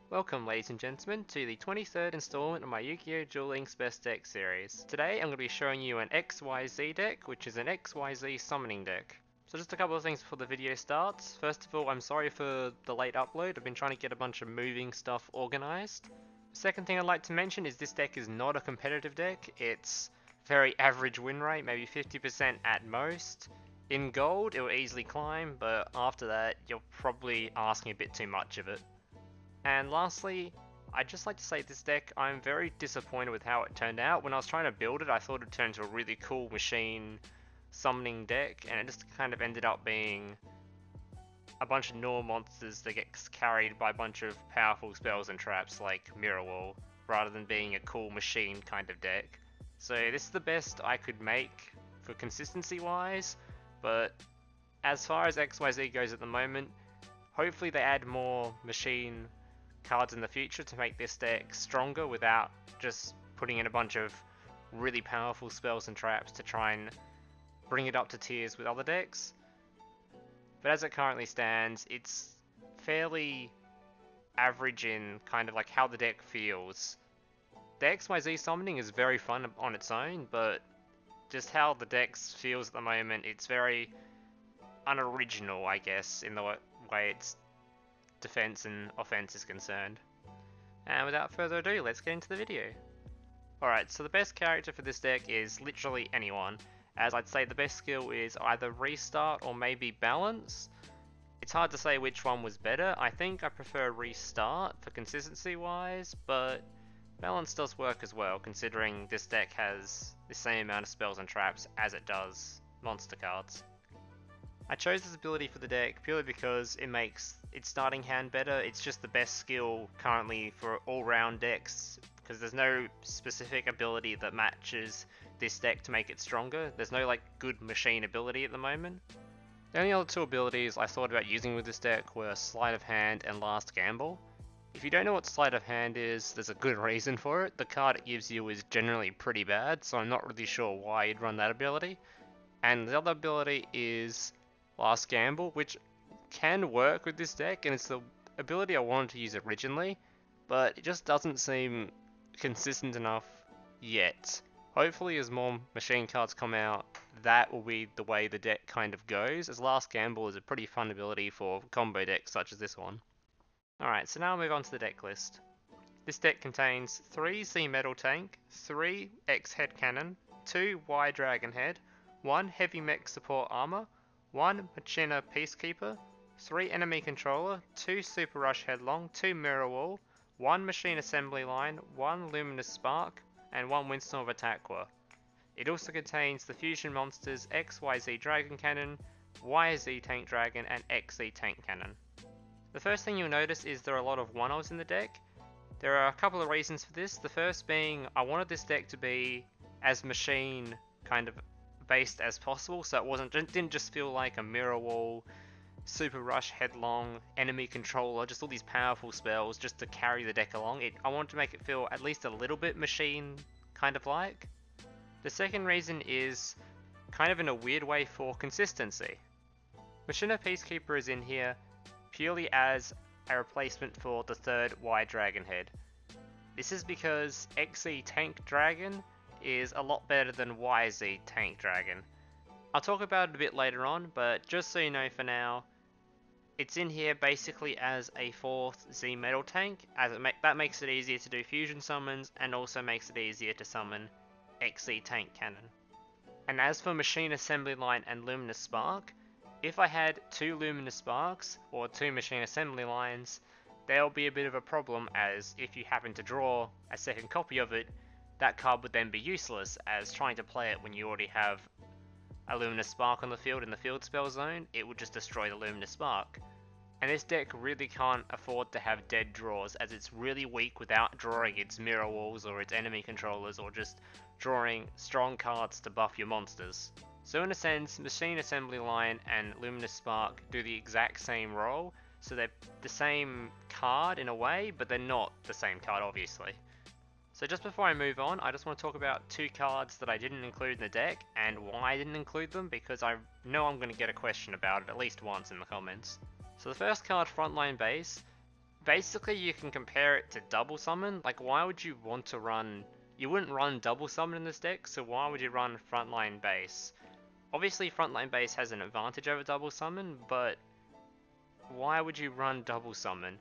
Welcome ladies and gentlemen to the 23rd installment of my Yu-Gi-Oh! Duel Links Best Deck series. Today I'm going to be showing you an XYZ deck, which is an XYZ Summoning Deck. So just a couple of things before the video starts. First of all, I'm sorry for the late upload. I've been trying to get a bunch of moving stuff organised. Second thing I'd like to mention is this deck is not a competitive deck. It's very average win rate, maybe 50% at most. In gold it will easily climb, but after that you're probably asking a bit too much of it. And lastly, I'd just like to say this deck, I'm very disappointed with how it turned out. When I was trying to build it, I thought it'd turn into a really cool machine summoning deck, and it just kind of ended up being a bunch of normal monsters that gets carried by a bunch of powerful spells and traps like Mirror Wall, rather than being a cool machine kind of deck. So this is the best I could make for consistency wise, but as far as XYZ goes at the moment, hopefully they add more machine cards in the future to make this deck stronger without just putting in a bunch of really powerful spells and traps to try and bring it up to tiers with other decks. But as it currently stands, it's fairly average in kind of like how the deck feels. The XYZ summoning is very fun on its own, but just how the deck feels at the moment, it's very unoriginal, I guess, in the way its defense and offense is concerned. And without further ado, let's get into the video. Alright, so the best character for this deck is literally anyone, as I'd say the best skill is either Restart or maybe Balance. It's hard to say which one was better. I think I prefer Restart for consistency wise, but Balance does work as well, considering this deck has the same amount of spells and traps as it does monster cards. I chose this ability for the deck purely because it makes its starting hand better. It's just the best skill currently for all-round decks, because there's no specific ability that matches this deck to make it stronger. There's no like good machine ability at the moment. The only other two abilities I thought about using with this deck were Sleight of Hand and Last Gamble. If you don't know what Sleight of Hand is, there's a good reason for it. The card it gives you is generally pretty bad, so I'm not really sure why you'd run that ability. And the other ability is Last Gamble, which can work with this deck, and it's the ability I wanted to use originally, but it just doesn't seem consistent enough yet. Hopefully as more machine cards come out, that will be the way the deck kind of goes, as Last Gamble is a pretty fun ability for combo decks such as this one. Alright, so now I'll move on to the deck list. This deck contains 3 Z Metal Tank, 3 X Head Cannon, 2 Y Dragon Head, 1 Heavy Mech Support Armor, 1 Machina Peacekeeper, 3 Enemy Controller, 2 Super Rush Headlong, 2 Mirror Wall, 1 Machine Assembly Line, 1 Luminous Spark, and 1 Windstorm of Etaqua. It also contains the fusion monsters XYZ-Dragon Cannon, YZ Tank Dragon, and XZ Tank Cannon. The first thing you'll notice is there are a lot of 1-ofs in the deck. There are a couple of reasons for this. The first being I wanted this deck to be as machine kind of based as possible, so it didn't just feel like a Mirror Wall, Super Rush, Headlong, Enemy Controller, just all these powerful spells just to carry the deck along. I wanted to make it feel at least a little bit machine kind of like. The second reason is kind of in a weird way for consistency. Machina Peacekeeper is in here purely as a replacement for the third Y Dragon Head. This is because XZ Tank Dragon is a lot better than YZ Tank Dragon. I'll talk about it a bit later on, but just so you know for now, it's in here basically as a 4th Z Metal Tank, as that makes it easier to do fusion summons and also makes it easier to summon XZ Tank Cannon. And as for Machine Assembly Line and Luminous Spark, if I had 2 Luminous Sparks or 2 Machine Assembly Lines, there'll be a bit of a problem, as if you happen to draw a second copy of it, that card would then be useless, as trying to play it when you already have a Luminous Spark on the field in the field spell zone, it would just destroy the Luminous Spark. And this deck really can't afford to have dead draws, as it's really weak without drawing its Mirror Walls or its Enemy Controllers, or just drawing strong cards to buff your monsters. So in a sense, Machine Assembly Line and Luminous Spark do the exact same role, so they're the same card in a way, but they're not the same card obviously. So just before I move on, I just want to talk about 2 cards that I didn't include in the deck, and why I didn't include them, because I know I'm going to get a question about it at least once in the comments. So the first card, Frontline Base, Basically, you can compare it to double summon. Like, why would you want to run... You wouldn't run double summon in this deck, so why would you run frontline base? Obviously, frontline base has an advantage over double summon, but why would you run double summon?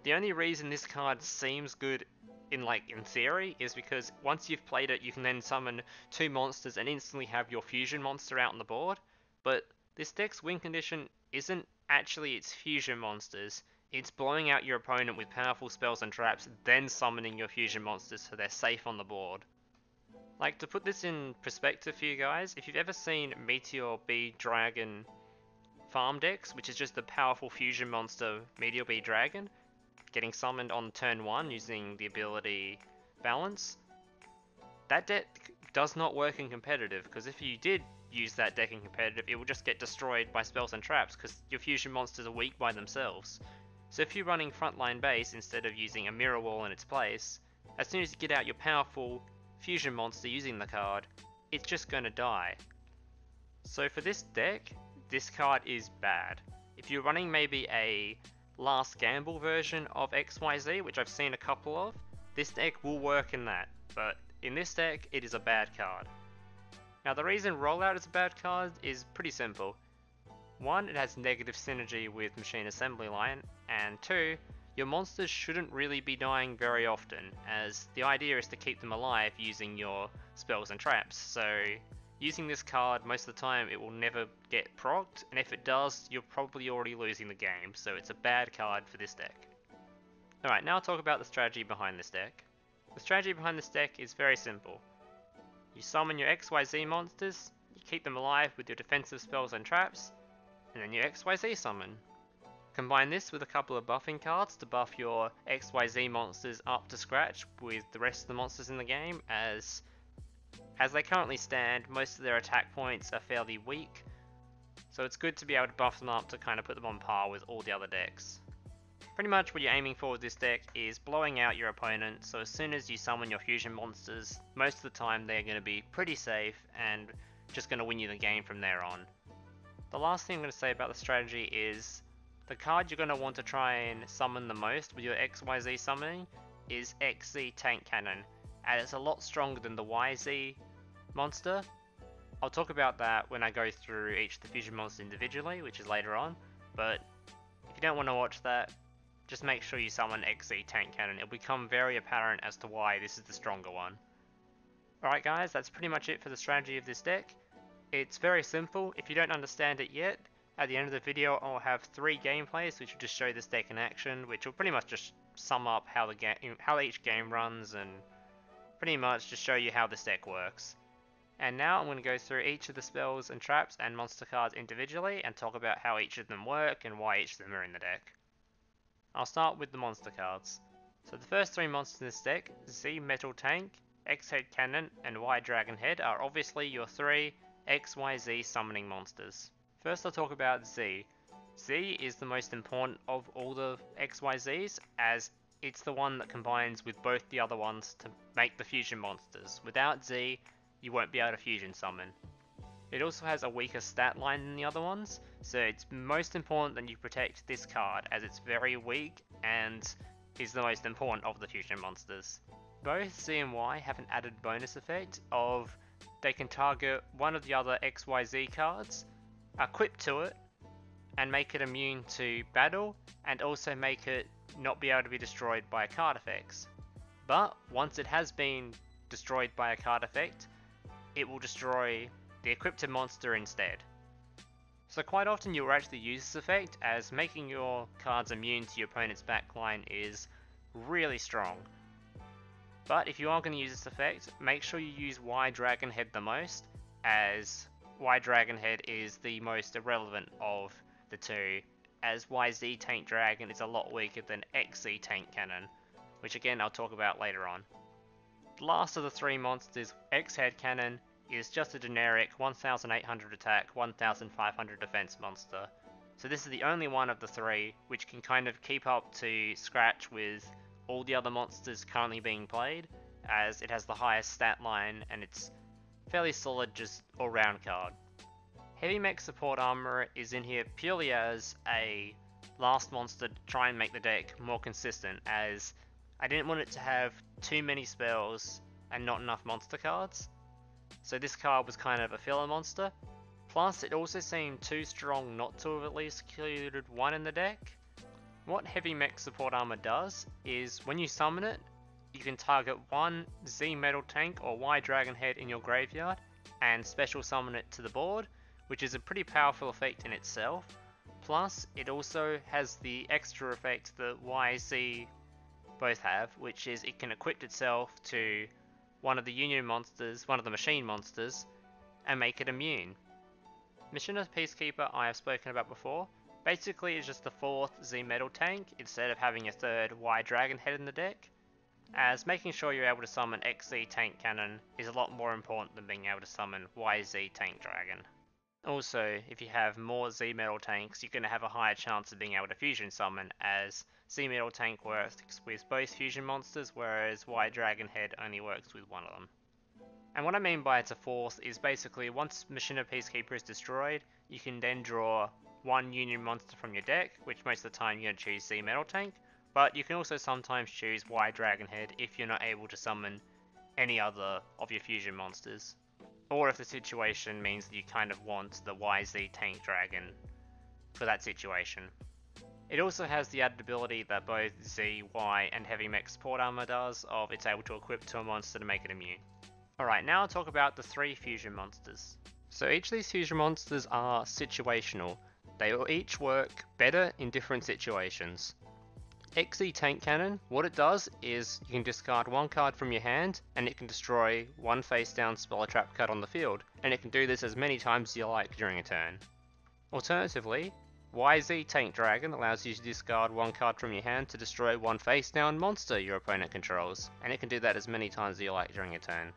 The only reason this card seems good in theory is because once you've played it, you can then summon 2 monsters and instantly have your fusion monster out on the board. But this deck's win condition isn't actually its fusion monsters. It's blowing out your opponent with powerful spells and traps, then summoning your fusion monsters so they're safe on the board. Like, to put this in perspective for you guys, if you've ever seen Meteor B Dragon farm decks, which is just the powerful fusion monster Meteor B Dragon, getting summoned on turn 1 using the ability Balance, that deck does not work in competitive, because if you did use that deck in competitive, it will just get destroyed by spells and traps, because your fusion monsters are weak by themselves. So if you're running frontline base instead of using a mirror wall in its place, as soon as you get out your powerful fusion monster using the card, it's just going to die. So for this deck, this card is bad. If you're running maybe a Last Gamble version of XYZ, which I've seen a couple of, this deck will work in that, but in this deck, it is a bad card. Now the reason Rollout is a bad card is pretty simple. 1, it has negative synergy with Machine Assembly Line, and 2, your monsters shouldn't really be dying very often, as the idea is to keep them alive using your spells and traps, so using this card most of the time it will never get procced, and if it does, you're probably already losing the game, so it's a bad card for this deck. Alright, now I'll talk about the strategy behind this deck. The strategy behind this deck is very simple. You summon your XYZ monsters, you keep them alive with your defensive spells and traps, and then you XYZ summon. Combine this with a couple of buffing cards to buff your XYZ monsters up to scratch with the rest of the monsters in the game, as they currently stand, most of their attack points are fairly weak, so it's good to be able to buff them up to kind of put them on par with all the other decks. Pretty much what you're aiming for with this deck is blowing out your opponent, so as soon as you summon your fusion monsters, most of the time they're going to be pretty safe and just going to win you the game from there on. The last thing I'm going to say about the strategy is the card you're going to want to try and summon the most with your XYZ summoning is XYZ-Dragon Cannon, and it's a lot stronger than the YZ monster. I'll talk about that when I go through each of the fusion monsters individually, which is later on, but if you don't want to watch that, just make sure you summon XYZ-Dragon Cannon. It'll become very apparent as to why this is the stronger one. Alright guys, that's pretty much it for the strategy of this deck. It's very simple. If you don't understand it yet, at the end of the video I'll have 3 gameplays which will just show this deck in action, which will pretty much just sum up how each game runs and pretty much just show you how this deck works. And now I'm going to go through each of the spells and traps and monster cards individually and talk about how each of them work and why each of them are in the deck. I'll start with the monster cards. So the first 3 monsters in this deck, Z Metal Tank, X Head Cannon and Y Dragon Head, are obviously your 3 XYZ summoning monsters. First I'll talk about Z. Z is the most important of all the XYZs, as it's the one that combines with both the other ones to make the fusion monsters. Without Z, you won't be able to fusion summon. It also has a weaker stat line than the other ones, so it's most important that you protect this card, as it's very weak and is the most important of the fusion monsters. Both Z and Y have an added bonus effect of they can target one of the other XYZ cards, equip to it, and make it immune to battle, and also make it not be able to be destroyed by card effects. But once it has been destroyed by a card effect, it will destroy the equipped monster instead. So quite often you will actually use this effect, as making your cards immune to your opponent's backline is really strong. But if you are going to use this effect, make sure you use Y Dragon Head the most, as Y Dragon Head is the most irrelevant of the two, as YZ-Dragon Cannon is a lot weaker than XYZ-Dragon Cannon, which again I'll talk about later on. The last of the 3 monsters, X-Head Cannon, is just a generic 1800 attack, 1500 defense monster. So this is the only one of the 3 which can kind of keep up to scratch with all the other monsters currently being played, as it has the highest stat line and it's fairly solid just all round card. Heavy Mech Support Armor is in here purely as a last monster to try and make the deck more consistent, as I didn't want it to have too many spells and not enough monster cards. So this card was kind of a filler monster. Plus, it also seemed too strong not to have at least included one in the deck. What Heavy Mech Support Armor does is, when you summon it, you can target one Z Metal Tank or Y Dragon Head in your graveyard and special summon it to the board, which is a pretty powerful effect in itself. Plus, it also has the extra effect that YZ both have, which is it can equip itself to one of the Union monsters, one of the machine monsters, and make it immune. Machina Peacekeeper I have spoken about before. Basically, it's just the 4th Z Metal Tank instead of having a 3rd Y Dragon Head in the deck, as making sure you're able to summon XZ Tank Cannon is a lot more important than being able to summon YZ Tank Dragon. Also, if you have more Z Metal Tanks, you're going to have a higher chance of being able to fusion summon, as Z Metal Tank works with both fusion monsters, whereas Y Dragon Head only works with one of them. And what I mean by it's a 4th is basically once Machina Peacekeeper is destroyed, you can then draw one Union monster from your deck, which most of the time you're going to choose Z Metal Tank, but you can also sometimes choose Y Dragon Head if you're not able to summon any other of your fusion monsters. Or if the situation means that you kind of want the YZ Tank Dragon for that situation. It also has the added ability that both Z, Y, and Heavy Mech Support Armor does, of it's able to equip to a monster to make it immune. Alright, now I'll talk about the 3 fusion monsters. So each of these fusion monsters are situational. They will each work better in different situations. XZ Tank Cannon, what it does is you can discard one card from your hand and it can destroy one face down spell or trap card on the field, and it can do this as many times as you like during a turn. Alternatively, YZ Tank Dragon allows you to discard one card from your hand to destroy one face down monster your opponent controls, and it can do that as many times as you like during a turn.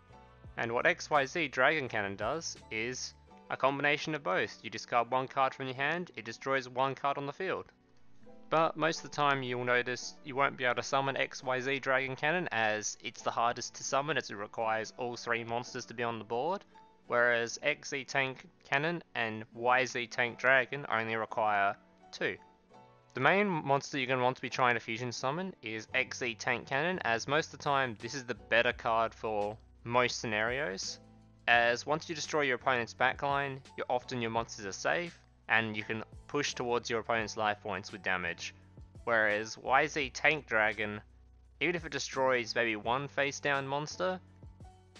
And what XYZ-Dragon Cannon does is a combination of both. You discard one card from your hand, it destroys one card on the field. But most of the time you'll notice you won't be able to summon XYZ-Dragon Cannon, as it's the hardest to summon as it requires all 3 monsters to be on the board, whereas XZ Tank Cannon and YZ Tank Dragon only require 2. The main monster you're going to want to be trying to fusion summon is XZ Tank Cannon, as most of the time this is the better card for most scenarios, as once you destroy your opponent's backline, your monsters are safe, and you can push towards your opponent's life points with damage. Whereas YZ Tank Dragon, even if it destroys maybe one face down monster,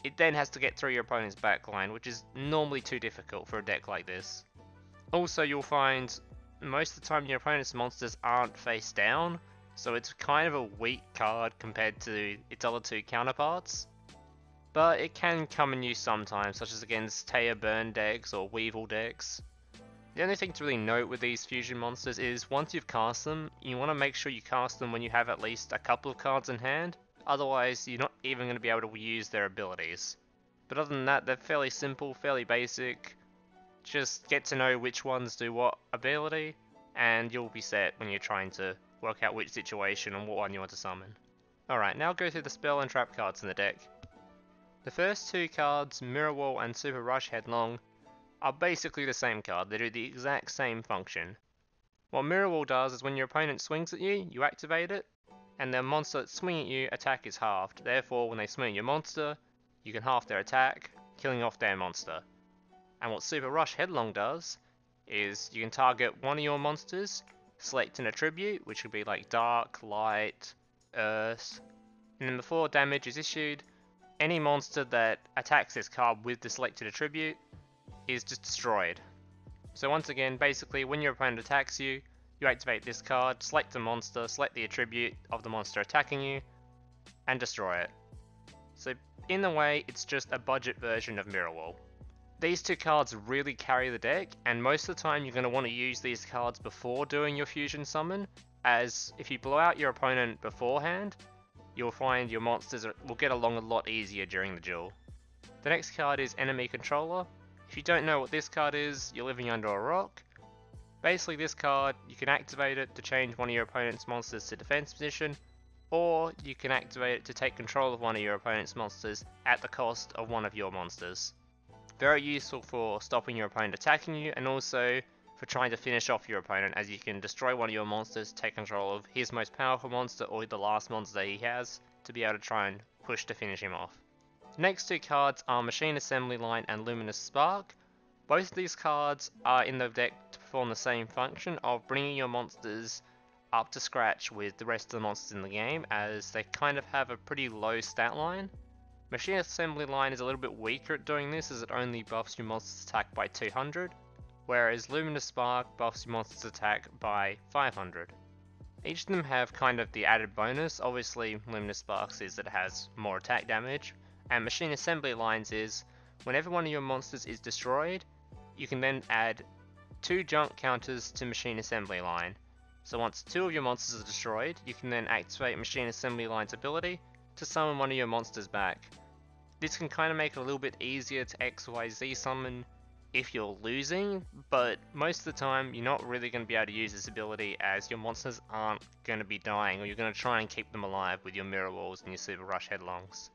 it then has to get through your opponent's backline, which is normally too difficult for a deck like this. Also, you'll find most of the time your opponent's monsters aren't face down, so it's kind of a weak card compared to its other 2 counterparts. But it can come in use sometimes, such as against Taya Burn decks or Weevil decks. The only thing to really note with these fusion monsters is once you've cast them, you want to make sure you cast them when you have at least a couple of cards in hand, otherwise you're not even going to be able to use their abilities. But other than that, they're fairly simple, fairly basic. Just get to know which ones do what ability, and you'll be set when you're trying to work out which situation and what one you want to summon. Alright, now go through the spell and trap cards in the deck. The first 2 cards, Mirror Wall and Super Rush Headlong, are basically the same card. They do the exact same function. What Mirror Wall does is when your opponent swings at you, you activate it, and the monster that's swinging at you attack is halved. Therefore, when they swing at your monster, you can half their attack, killing off their monster. And what Super Rush Headlong does is you can target one of your monsters, select an attribute, which would be like Dark, Light, Earth, and then before damage is issued, any monster that attacks this card with the selected attribute is just destroyed. So once again, basically when your opponent attacks you, you activate this card, select a monster, select the attribute of the monster attacking you, and destroy it. So in a way, it's just a budget version of Mirror Wall. These 2 cards really carry the deck, and most of the time you're going to want to use these cards before doing your fusion summon, as if you blow out your opponent beforehand, you'll find your monsters will get along a lot easier during the duel. The next card is Enemy Controller. If you don't know what this card is, you're living under a rock. Basically this card, you can activate it to change one of your opponent's monsters to defense position, or you can activate it to take control of one of your opponent's monsters at the cost of one of your monsters. Very useful for stopping your opponent attacking you, and also for trying to finish off your opponent, as you can destroy one of your monsters, take control of his most powerful monster or the last monster he has to be able to try and push to finish him off. The next two cards are Machine Assembly Line and Luminous Spark. Both of these cards are in the deck to perform the same function of bringing your monsters up to scratch with the rest of the monsters in the game, as they kind of have a pretty low stat line. Machine Assembly Line is a little bit weaker at doing this, as it only buffs your monster's attack by 200, whereas Luminous Spark buffs your monster's attack by 500. Each of them have kind of the added bonus. Obviously, Luminous Sparks is that it has more attack damage, and Machine Assembly Lines is whenever one of your monsters is destroyed, you can then add 2 junk counters to Machine Assembly Line. So once 2 of your monsters are destroyed, you can then activate Machine Assembly Line's ability to summon one of your monsters back. This can kind of make it a little bit easier to XYZ summon if you're losing, but most of the time you're not really going to be able to use this ability, as your monsters aren't going to be dying, or you're going to try and keep them alive with your Mirror Walls and your Super Rush Headlongs.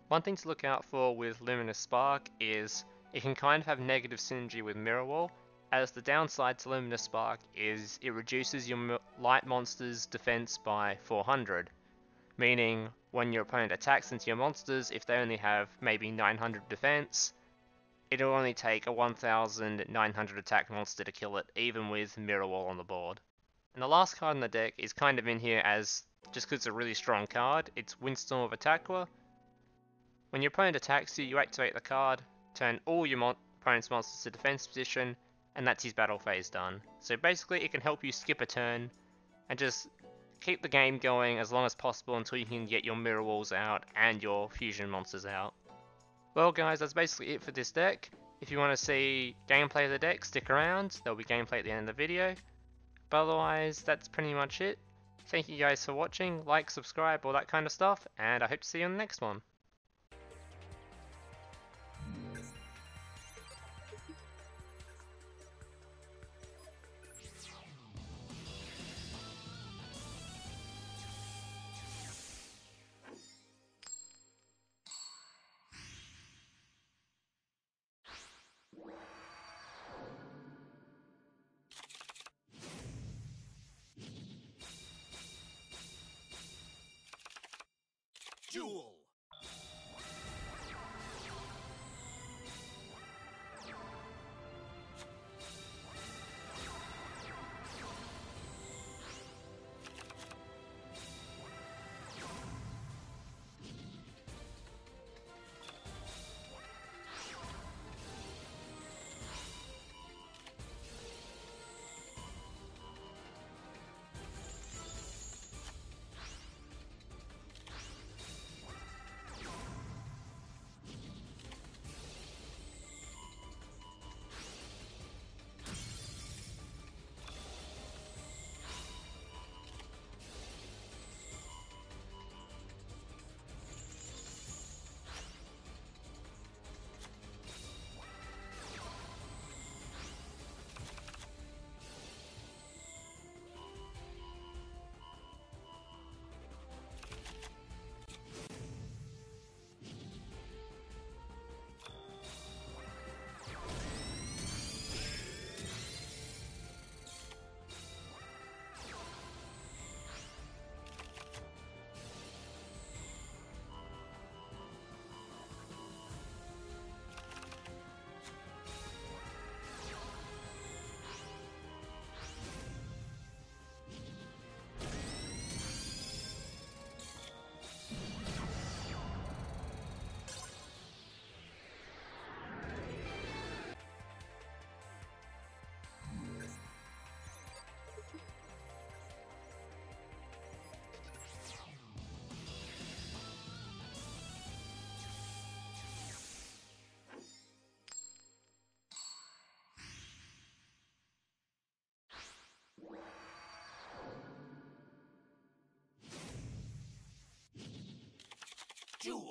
One thing to look out for with Luminous Spark is it can kind of have negative synergy with Mirror Wall, as the downside to Luminous Spark is it reduces your light monster's defense by 400, meaning when your opponent attacks into your monsters, if they only have maybe 900 defense, it'll only take a 1900 attack monster to kill it, even with Mirror Wall on the board. And the last card in the deck is kind of in here as just because it's a really strong card. It's Windstorm of Etaqua. When your opponent attacks you, you activate the card, turn all your opponent's monsters to defense position, and that's his battle phase done. So basically it can help you skip a turn and just keep the game going as long as possible until you can get your Mirror Walls out and your fusion monsters out. Well guys, that's basically it for this deck. If you want to see gameplay of the deck, stick around. There'll be gameplay at the end of the video. But otherwise, that's pretty much it. Thank you guys for watching, like, subscribe, all that kind of stuff, and I hope to see you on the next one. Duel! Duel!